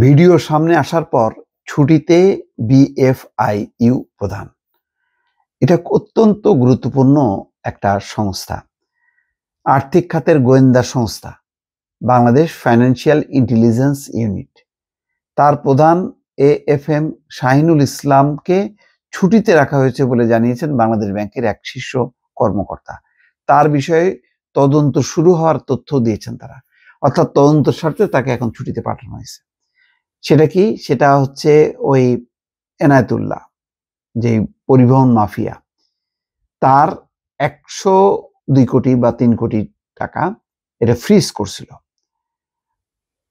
Video সামনে আসার পর ছুটিতে বিএফআইইউ প্রধান। এটা অত্যন্ত গুরুত্বপূর্ণ একটা সংস্থা, আর্থিক খাতের গোয়েন্দা সংস্থা, বাংলাদেশ ফাইন্যান্সিয়াল ইন্টেলিজেন্স ইউনিট। তার প্রধান এএফএম শাহিনুল ইসলামকে ছুটিতে রাখা হয়েছে বলে জানিয়েছেন বাংলাদেশ ব্যাংকের এক শীর্ষ কর্মকর্তা। তার বিষয়ে তদন্ত শুরু হওয়ার তথ্য দিয়েছেন তারা, অর্থাৎ তদন্তের স্বার্থে তাকে এখন ছুটিতে পাঠানো হয়েছে। সেটা কি? সেটা হচ্ছে ওই এনায়েতুল্লাহ, যে পরিবহন মাফিয়া, তার 102 কোটি বা 3 কোটি টাকা এটা ফ্রিজ করছিল,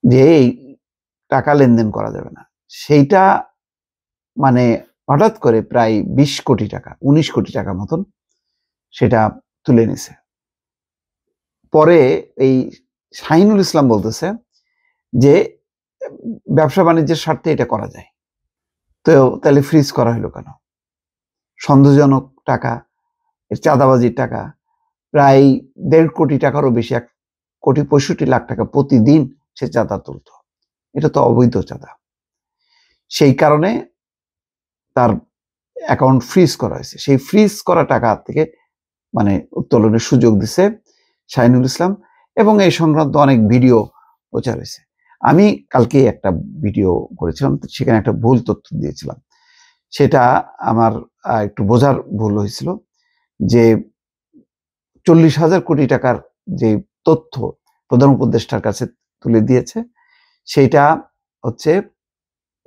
যে এই টাকা লেনদেন করা যাবে না। সেইটা মানে হঠাৎ করে প্রায় 20 কোটি টাকা, 19 কোটি টাকা মতন সেটা তুলে নিছে। পরে এই শাহিনুল ইসলাম বলতেছে যে ব্যবসা বাণিজ্যের স্বার্থে এটা করা যায়, তো তাহলে ফ্রিজ করা হলো কেন? সন্দেহজনক টাকা, চাঁদাবাজির টাকা, প্রায় 1.5 কোটি টাকারও বেশি, 1,65,00,000 টাকা প্রতিদিন সে চাঁদা তুলত। এটা তো অবৈধ চাঁদা। সেই কারণে তার অ্যাকাউন্ট ফ্রিজ করা হয়েছে। সেই ফ্রিজ করা টাকা থেকে মানে উত্তোলনের সুযোগ দিছে শাহিনুল ইসলাম, এবং এই সংক্রান্ত অনেক ভিডিও প্রচার হয়েছে। আমি কালকে একটা ভিডিও করেছিলাম, সেখানে একটা ভুল তথ্য দিয়েছিলাম। সেটা আমার একটু বোঝার ভুল হয়েছিল, যে 40,000 কোটি টাকার যে তথ্য প্রধান উপদেষ্টার কাছে তুলে দিয়েছে, সেটা হচ্ছে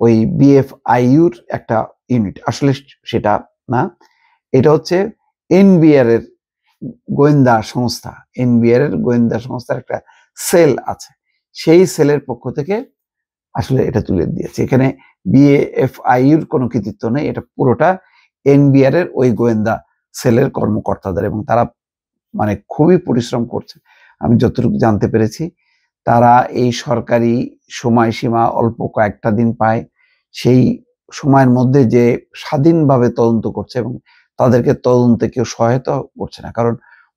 ওই বিএফআইইউর একটা ইউনিট। আসলে সেটা না, এটা হচ্ছে এনবিআর এর গোয়েন্দা সংস্থা। এনবিআর এর গোয়েন্দা সংস্থার একটা সেল আছে, সেই সেলের পক্ষ থেকে আসলে এটা তুলে দিয়েছে। এখানে বিএফআইইউর কোনো কৃতিত্ব নেই, এটা পুরোটা এনবিআর এর ওই গোয়েন্দা সেলের কর্মকর্তাদের, এবং তারা মানে খুবই পরিশ্রম করছে। আমি যতটুকু জানতে পেরেছি, তারা এই সরকারি সময়সীমা অল্প কয়েকটা দিন পায়, সেই সময়ের মধ্যে যে স্বাধীনভাবে তদন্ত করছে, এবং তাদেরকে তদন্তে কেউ সহায়তা করছে না, কারণ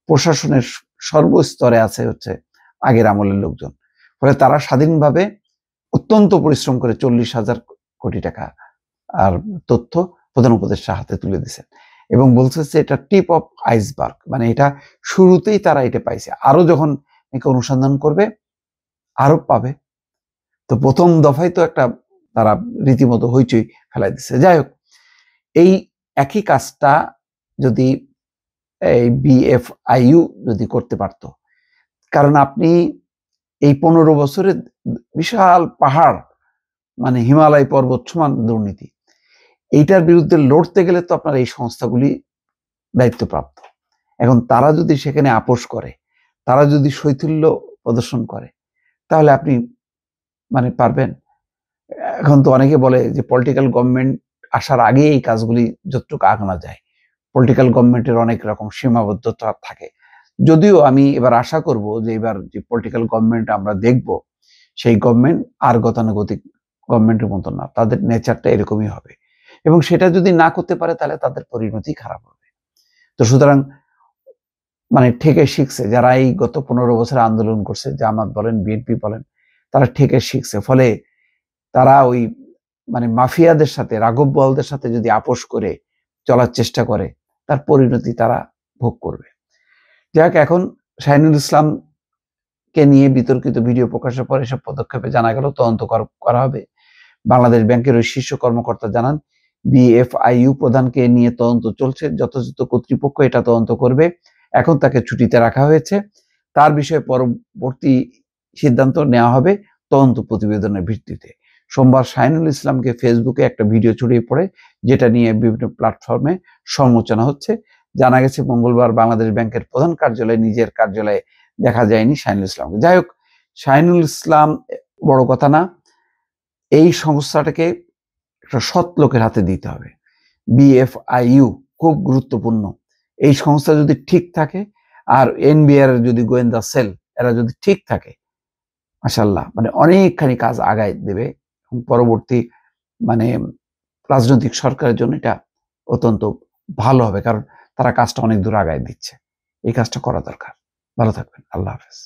প্রশাসনের সর্বস্তরে আছে হচ্ছে আগের আমলের লোকজন। ফলে তারা স্বাধীনভাবে অত্যন্ত পরিশ্রম করে 40,000 কোটি টাকা আর তথ্য প্রধান উপদেষ্টার হাতে তুলে দিয়েছেন, এবং বলছে যে এটা টিপ অফ আইসবার্গ, মানে এটা শুরুতেই তারা এটা পাইছে, আরো যখন অনুসন্ধান করবে আরো পাবে। তো প্রথম দফায় তো একটা তারা রীতিমতো হইচই ফেলাই দিচ্ছে। যাই হোক, এই একই কাজটা যদি এই বিএফআইইউ যদি করতে পারত, কারণ আপনি এই 15 বছরে বিশাল পাহাড়, মানে হিমালয় পর্বত সমান দুর্নীতি, এইটার বিরুদ্ধে লড়তে গেলে তো আপনার এই সংস্থাগুলি দায়িত্বপ্রাপ্ত। এখন তারা যদি সেখানে আপোষ করে, তারা যদি শৈথিল্য প্রদর্শন করে, তাহলে আপনি মানে পারবেন? এখন তো অনেকে বলে যে পলিটিক্যাল গভর্নমেন্ট আসার আগে এই কাজগুলি যতটুকু আগানো যায়, পলিটিক্যাল গভর্নমেন্টের অনেক রকম সীমাবদ্ধতা থাকে। যদিও আমি এবার আশা করব যে এবার যে পলিটিক্যাল গভর্নমেন্ট আমরা দেখব, সেই গভর্নমেন্ট আর গতানুগতিক গভর্নমেন্টের মতো না, তাদের নেচারটা এরকমই হবে, এবং সেটা যদি না করতে পারে তাহলে তাদের পরিণতি খারাপ হবে। তো সুতরাং মানে ঠেকে শিখছে যারা এই গত 15 বছর আন্দোলন করছে, জামাত বলেন, বিএনপি বলেন, তারা ঠেকে শিখছে। ফলে তারা ওই মানে মাফিয়াদের সাথে, রাঘব বোয়ালদের সাথে যদি আপোষ করে চলার চেষ্টা করে, তার পরিণতি তারা ভোগ করবে। যাক, এখন শাহিনুল ইসলামকে নিয়ে বিতর্কিত ভিডিও প্রকাশের পর এসব পদক্ষেপে জানা গেল তদন্ত করা হবে। বাংলাদেশ ব্যাংকের ওই শীর্ষ কর্মকর্তা জানান, বিএফআইইউ প্রধানকে নিয়ে তদন্ত চলছে, যথাযথ কর্তৃপক্ষ এটা তদন্ত করবে। এখন তাকে ছুটিতে রাখা হয়েছে, তার বিষয়ে পরবর্তী সিদ্ধান্ত নেওয়া হবে তদন্ত প্রতিবেদনের ভিত্তিতে। সোমবার শাহিনুল ইসলামকে ফেসবুকে একটা ভিডিও ছড়িয়ে পড়ে, যেটা নিয়ে বিভিন্ন প্ল্যাটফর্মে সমালোচনা হচ্ছে। জানা গেছে মঙ্গলবার বাংলাদেশ ব্যাংকের প্রধান কার্যালয়ে, নিজের কার্যালয়ে দেখা যায়নি শাহিনুল ইসলামকে। যাই হোক, শাহিনুল ইসলাম বড় কথা না, এই সংস্থাটাকে একটা সৎ লোকের হাতে দিতে হবে। বিএফআইইউ খুব গুরুত্বপূর্ণ। এই সংস্থা যদি ঠিক থাকে, আর এনবিআর এর যদি গোয়েন্দা সেল এরা যদি ঠিক থাকে, মাশাআল্লাহ, মানে অনেকখানি কাজ আগায় দেবে, এবং পরবর্তী মানে রাজনৈতিক সরকারের জন্য এটা অত্যন্ত ভালো হবে, কারণ তারা কাজটা অনেক দূর আগায় দিচ্ছে। এই কাজটা করা দরকার। ভালো থাকবেন। আল্লাহ হাফেজ।